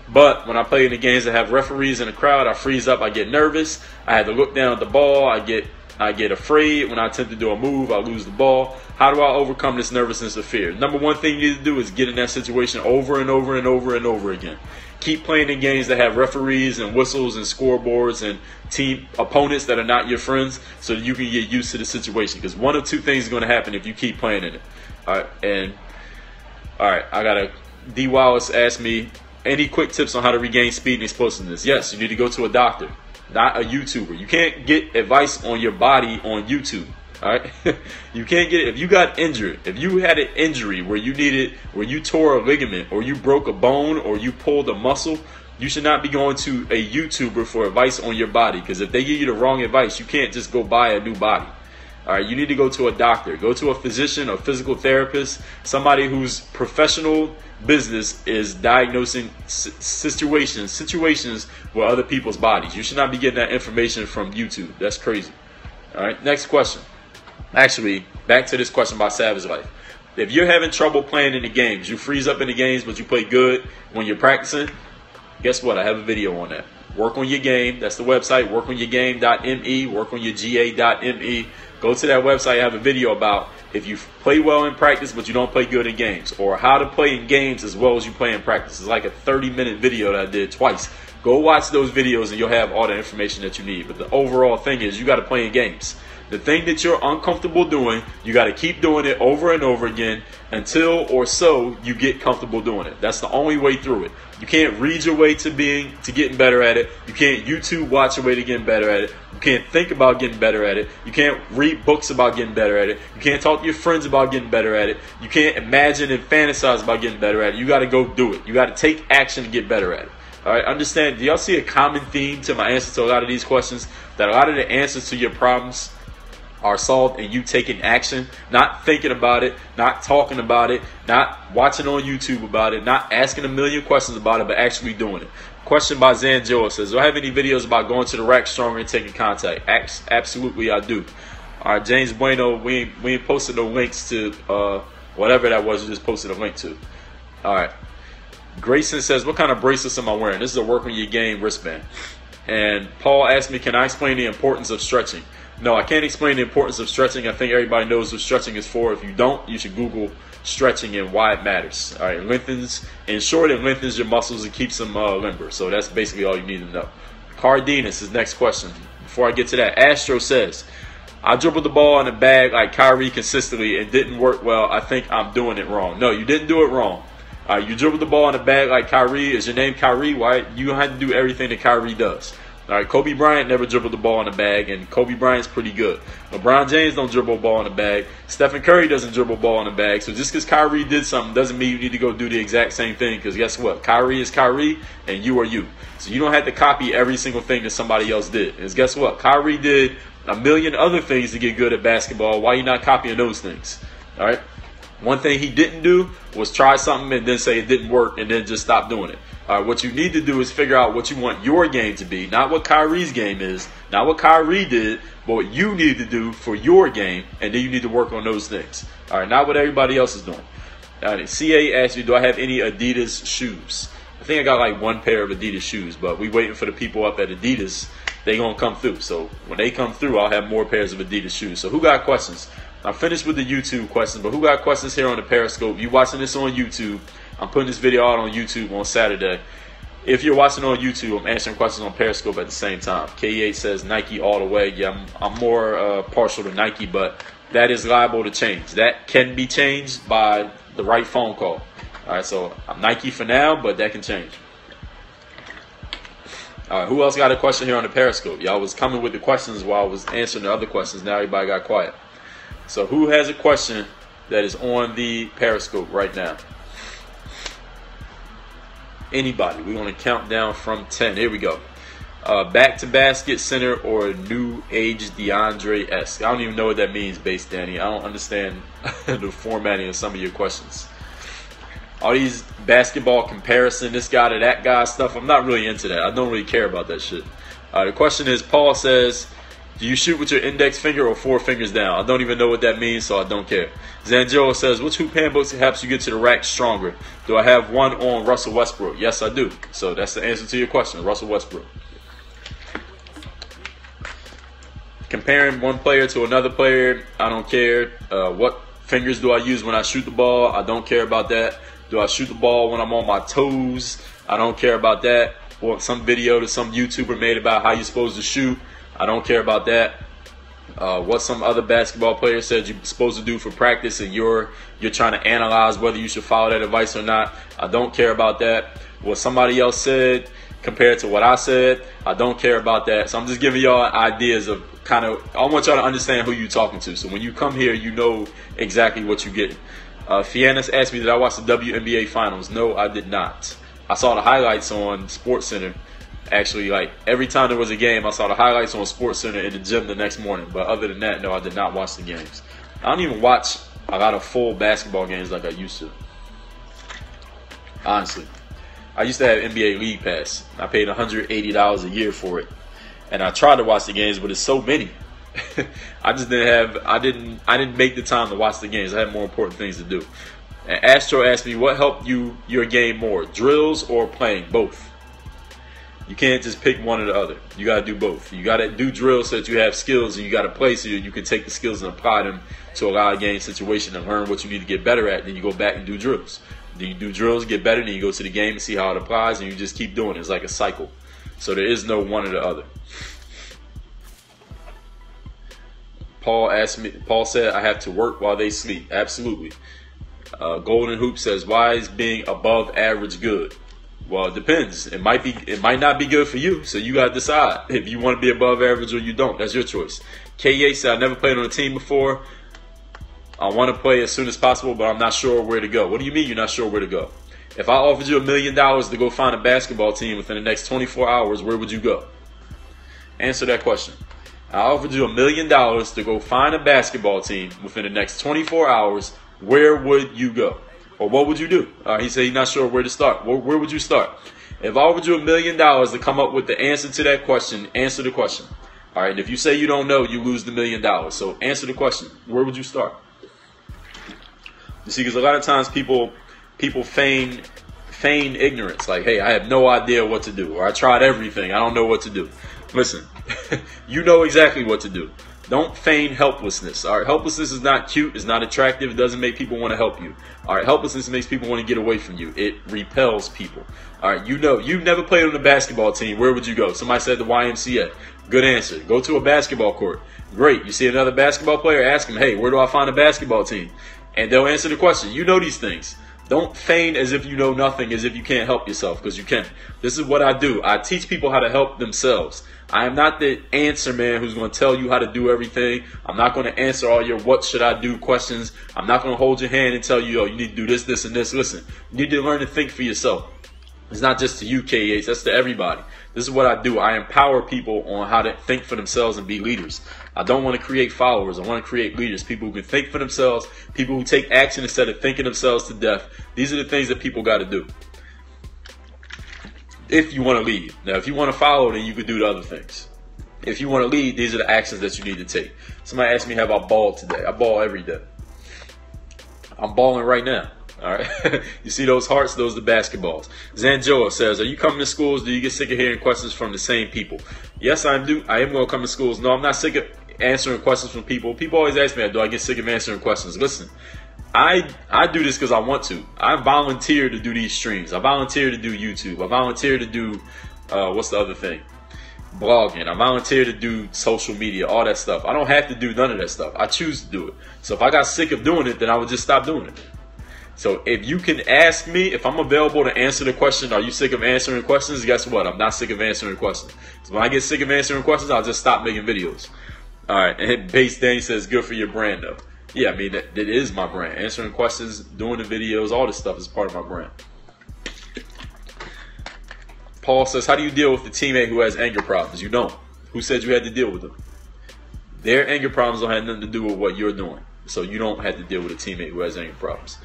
But when I play in the games that have referees in the crowd, I freeze up. I get nervous. I have to look down at the ball. I get afraid. When I attempt to do a move, I lose the ball. How do I overcome this nervousness or fear? Number one thing you need to do is get in that situation over and over and over and over again. Keep playing in games that have referees and whistles and scoreboards and team opponents that are not your friends, so that you can get used to the situation. Because one of 2 things is going to happen if you keep playing in it. All right, I got a D. Wallace asked me, any quick tips on how to regain speed and explosiveness? Yes, you need to go to a doctor, not a YouTuber. You can't get advice on your body on YouTube. All right, you can't get it. If you got injured, if you had an injury where you tore a ligament or you broke a bone or you pulled a muscle, you should not be going to a YouTuber for advice on your body, because if they give you the wrong advice, you can't just go buy a new body. All right, you need to go to a doctor, go to a physician, a physical therapist, somebody whose professional business is diagnosing situations with other people's bodies. You should not be getting that information from YouTube. That's crazy. All right, next question. Actually, back to this question about Savage Life. If you're having trouble playing in the games, you freeze up in the games, but you play good when you're practicing, guess what? I have a video on that. Work on your game. That's the website, workonyourgame.me, workonyourga.me. Go to that website. I have a video about if you play well in practice, but you don't play good in games, or how to play in games as well as you play in practice. It's like a 30-minute video that I did twice. Go watch those videos and you'll have all the information that you need. But the overall thing is you got to play in games. The thing that you're uncomfortable doing, you got to keep doing it over and over again until or so you get comfortable doing it. That's the only way through it. You can't read your way to getting better at it. You can't YouTube watch your way to getting better at it. You can't think about getting better at it. You can't read books about getting better at it. You can't talk to your friends about getting better at it. You can't imagine and fantasize about getting better at it. You got to go do it. You got to take action to get better at it. All right, understand, do y'all see a common theme to my answer to a lot of these questions? That a lot of the answers to your problems are solved in you taking action, not thinking about it, not talking about it, not watching on YouTube about it, not asking a million questions about it, but actually doing it. Question by Zan Joel says, do I have any videos about going to the rack stronger and taking contact? Absolutely, I do. All right, James Bueno, we ain't posted no links to whatever that was you just posted a link to. All right. Grayson says, what kind of bracelets am I wearing? This is a work on your game wristband. And Paul asked me, can I explain the importance of stretching? No, I can't explain the importance of stretching. I think everybody knows what stretching is for. If you don't, you should Google stretching and why it matters. All right, lengthens, in short, it lengthens your muscles and keeps them limber. So that's basically all you need to know. Cardenas is next question. Before I get to that, Astro says, I dribbled the ball in the bag like Kyrie consistently and didn't work well. I think I'm doing it wrong. No, you didn't do it wrong. You dribbled the ball in the bag like Kyrie. Is your name Kyrie? Why? You don't have to do everything that Kyrie does. All right, Kobe Bryant never dribbled the ball in the bag, and Kobe Bryant's pretty good. LeBron James don't dribble a ball in the bag. Stephen Curry doesn't dribble a ball in the bag. So just because Kyrie did something doesn't mean you need to go do the exact same thing, because guess what? Kyrie is Kyrie, and you are you. So you don't have to copy every single thing that somebody else did. Because guess what? Kyrie did a million other things to get good at basketball. Why are you not copying those things? All right? One thing he didn't do was try something and then say it didn't work and then just stop doing it. What you need to do is figure out what you want your game to be, not what Kyrie's game is, not what Kyrie did, but what you need to do for your game, and then you need to work on those things. All right, not what everybody else is doing. All right, CA asked you, do I have any Adidas shoes? I think I got like one pair of Adidas shoes, but we waiting for the people up at Adidas. They gonna come through. So when they come through, I'll have more pairs of Adidas shoes. So who got questions? I'm finished with the YouTube questions, but who got questions here on the Periscope? You watching this on YouTube? I'm putting this video out on YouTube on Saturday. If you're watching on YouTube, I'm answering questions on Periscope at the same time. K8 says Nike all the way. Yeah, I'm more partial to Nike, but that is liable to change. That can be changed by the right phone call. All right, so I'm Nike for now, but that can change. All right, who else got a question here on the Periscope? Y'all was coming with the questions while I was answering the other questions. Now everybody got quiet. So who has a question that is on the Periscope right now? Anybody. We're going to count down from 10. Here we go. Back to basket center or new age DeAndre-esque. I don't even know what that means, Base Danny. I don't understand the formatting of some of your questions. All these basketball comparison, this guy to that guy stuff, I'm not really into that. I don't really care about that shit. The question is, Paul says, do you shoot with your index finger or 4 fingers down? I don't even know what that means, so I don't care. Zanjoa says, which hoop handbooks helps you get to the rack stronger? Do I have one on Russell Westbrook? Yes, I do. So that's the answer to your question, Russell Westbrook. Comparing one player to another player, I don't care. What fingers do I use when I shoot the ball? I don't care about that. Do I shoot the ball when I'm on my toes? I don't care about that. Or some video that some YouTuber made about how you're supposed to shoot. I don't care about that. What some other basketball player said you're supposed to do for practice, and you're trying to analyze whether you should follow that advice or not. I don't care about that. What somebody else said compared to what I said, I don't care about that. So I'm just giving y'all ideas of kind of, I want y'all to understand who you're talking to. So when you come here, you know exactly what you're getting. Fianna's asked me, did I watch the WNBA finals? No, I did not. I saw the highlights on SportsCenter. Actually, like every time there was a game, I saw the highlights on SportsCenter in the gym the next morning. But other than that, no, I did not watch the games. I don't even watch a lot of full basketball games like I used to. Honestly, I used to have NBA League Pass. I paid $180 a year for it, and I tried to watch the games, but it's so many. I just I didn't make the time to watch the games. I had more important things to do. And Astro asked me, what helped your game more, drills or playing? Both. You can't just pick one or the other. You got to do both. You got to do drills so that you have skills, and you got to play so you can take the skills and apply them to a live game situation and learn what you need to get better at. Then you go back and do drills. Then you do drills, get better, then you go to the game and see how it applies, and you just keep doing it. It's like a cycle. So there is no one or the other. Paul said, I have to work while they sleep. Absolutely. Golden Hoop says, why is being above average good? Well, it depends. It might not be good for you, so you got to decide if you want to be above average or you don't. That's your choice. KA said, I never played on a team before. I want to play as soon as possible, but I'm not sure where to go. What do you mean you're not sure where to go? If I offered you $1 million to go find a basketball team within the next 24 hours, where would you go? Answer that question. I offered you $1 million to go find a basketball team within the next 24 hours. Where would you go? Or what would you do? He said he's not sure where to start. Where would you start? If I offered you $1 million to come up with the answer to that question, answer the question. All right. And if you say you don't know, you lose the $1 million. So answer the question. Where would you start? You see, because a lot of times people feign ignorance. Like, hey, I have no idea what to do, or I tried everything. I don't know what to do. Listen, you know exactly what to do. Don't feign helplessness. All right, helplessness is not cute. It's not attractive. It doesn't make people want to help you. All right, helplessness makes people want to get away from you. It repels people. All right, you know, you've never played on a basketball team. Where would you go? Somebody said the YMCA. Good answer. Go to a basketball court. Great. You see another basketball player, ask them, hey, where do I find a basketball team? And they'll answer the question. You know these things. Don't feign as if you know nothing, as if you can't help yourself, because you can. This is what I do. I teach people how to help themselves. I am not the answer man who's going to tell you how to do everything. I'm not going to answer all your what should I do questions. I'm not going to hold your hand and tell you, oh, you need to do this, this, and this. Listen, you need to learn to think for yourself. It's not just to you, KH. That's to everybody. This is what I do. I empower people on how to think for themselves and be leaders. I don't want to create followers. I want to create leaders, people who can think for themselves, people who take action instead of thinking themselves to death. These are the things that people got to do if you want to lead. Now, if you want to follow, then you can do the other things. If you want to lead, these are the actions that you need to take. Somebody asked me, have I balled today? I ball every day. I'm balling right now. All right. You see those hearts? Those are the basketballs. Zanjoa says, are you coming to schools? Do you get sick of hearing questions from the same people? Yes, I do. I am going to come to schools. No, I'm not sick of answering questions from people. People always ask me, do I get sick of answering questions? Listen, I do this because I want to. I volunteer to do these streams. I volunteer to do YouTube. I volunteer to do, what's the other thing? Blogging. I volunteer to do social media, all that stuff. I don't have to do none of that stuff. I choose to do it. So if I got sick of doing it, then I would just stop doing it. So if you can ask me, if I'm available to answer the question, are you sick of answering questions? Guess what? I'm not sick of answering questions. So when I get sick of answering questions, I'll just stop making videos. All right. And Base Danny says, good for your brand, though. Yeah, I mean, that is my brand. Answering questions, doing the videos, all this stuff is part of my brand. Paul says, how do you deal with the teammate who has anger problems? You don't. Who said you had to deal with them? Their anger problems don't have nothing to do with what you're doing. So you don't have to deal with a teammate who has anger problems.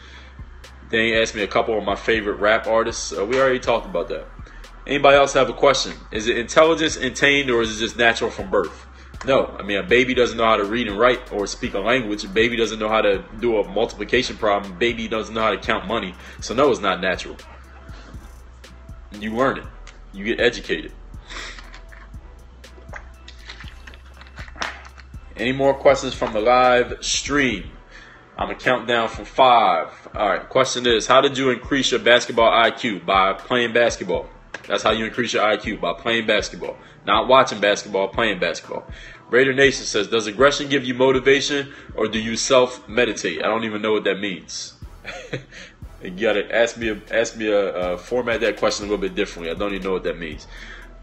Then he asked me a couple of my favorite rap artists. We already talked about that. Anybody else have a question? Is it intelligence attained or is it just natural from birth? No. I mean, a baby doesn't know how to read and write or speak a language. A baby doesn't know how to do a multiplication problem. A baby doesn't know how to count money. So no, it's not natural. You learn it. You get educated. Any more questions from the live stream? I'm going to count down from 5. All right. Question is, how did you increase your basketball IQ? By playing basketball. That's how you increase your IQ, by playing basketball. Not watching basketball, playing basketball. Raider Nation says, does aggression give you motivation or do you self-meditate? I don't even know what that means. You got to ask me format that question a little bit differently. I don't even know what that means.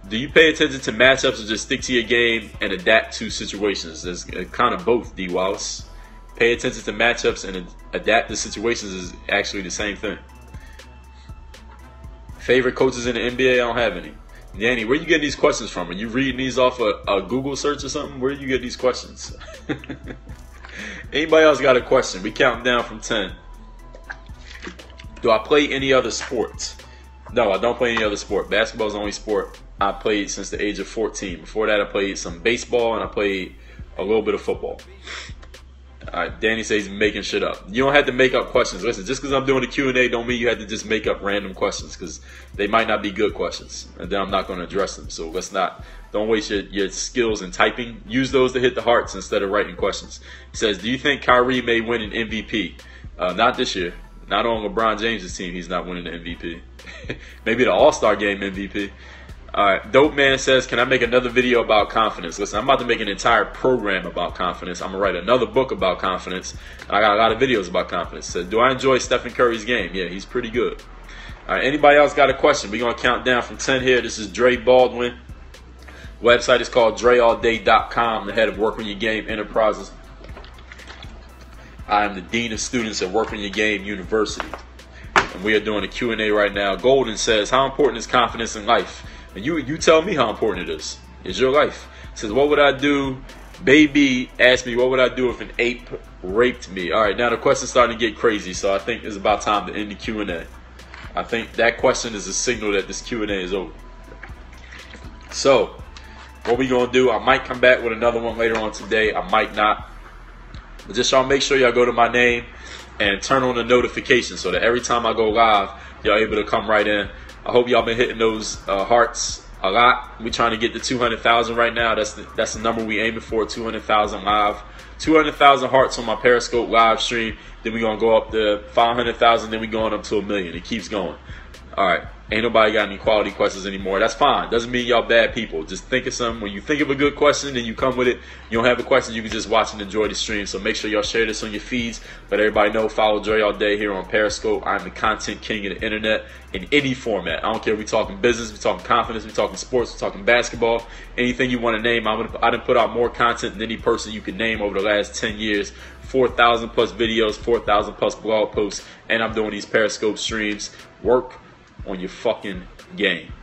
Do you pay attention to matchups or just stick to your game and adapt to situations? It's kind of both, D. Wallace. Pay attention to matchups and adapt to situations is actually the same thing. Favorite coaches in the NBA? I don't have any. Danny, where you getting these questions from? Are you reading these off a Google search or something? Where do you get these questions? Anybody else got a question? We counting down from 10. Do I play any other sports? No, I don't play any other sport. Basketball is the only sport I played since the age of 14. Before that, I played some baseball and I played a little bit of football. All right, Danny says he's making shit up. You don't have to make up questions. Listen, just because I'm doing a Q&A don't mean you have to just make up random questions because they might not be good questions. And then I'm not going to address them. So don't waste your skills in typing. Use those to hit the hearts instead of writing questions. He says, do you think Kyrie may win an MVP? Not this year. Not on LeBron James' team. He's not winning the MVP. Maybe the All-Star Game MVP. All right, Dope Man says, can I make another video about confidence? Listen, I'm about to make an entire program about confidence. I'm going to write another book about confidence. I got a lot of videos about confidence. Says, do I enjoy Stephen Curry's game? Yeah, he's pretty good. All right, anybody else got a question? We're going to count down from 10 here. This is Dre Baldwin. Website is called dreallday.com, the head of Work on Your Game Enterprises. I am the Dean of Students at Work on Your Game University. And we are doing a Q&A right now. Golden says, how important is confidence in life? And you tell me how important it is. It's your life. It says, what would I do? Baby asked me, what would I do if an ape raped me? All right, now the question's starting to get crazy, so I think it's about time to end the Q&A. I think that question is a signal that this Q&A is over. So, what we going to do, I might come back with another one later on today. I might not. But just y'all make sure y'all go to my name and turn on the notifications so that every time I go live, y'all able to come right in. I hope y'all been hitting those hearts a lot. We trying to get to 200,000 right now. That's the number we aiming for, 200,000 live. 200,000 hearts on my Periscope live stream. Then we going to go up to 500,000. Then we going up to 1 million. It keeps going. All right. Ain't nobody got any quality questions anymore. That's fine. Doesn't mean y'all bad people. Just think of something. When you think of a good question and you come with it, you don't have a question, you can just watch and enjoy the stream. So make sure y'all share this on your feeds. Let everybody know. Follow Dre All Day here on Periscope. I'm the content king of the internet in any format. I don't care if we talking business, we talking confidence, we talking sports, we talking basketball. Anything you want to name. I done put out more content than any person you could name over the last 10 years. 4,000 plus videos, 4,000 plus blog posts, and I'm doing these Periscope streams. Work on your fucking game.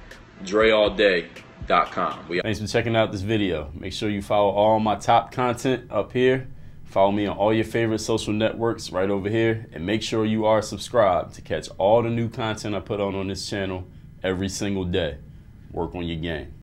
DreAllDay.com. Thanks for checking out this video. Make sure you follow all my top content up here. Follow me on all your favorite social networks right over here. And make sure you are subscribed to catch all the new content I put on this channel every single day. Work on your game.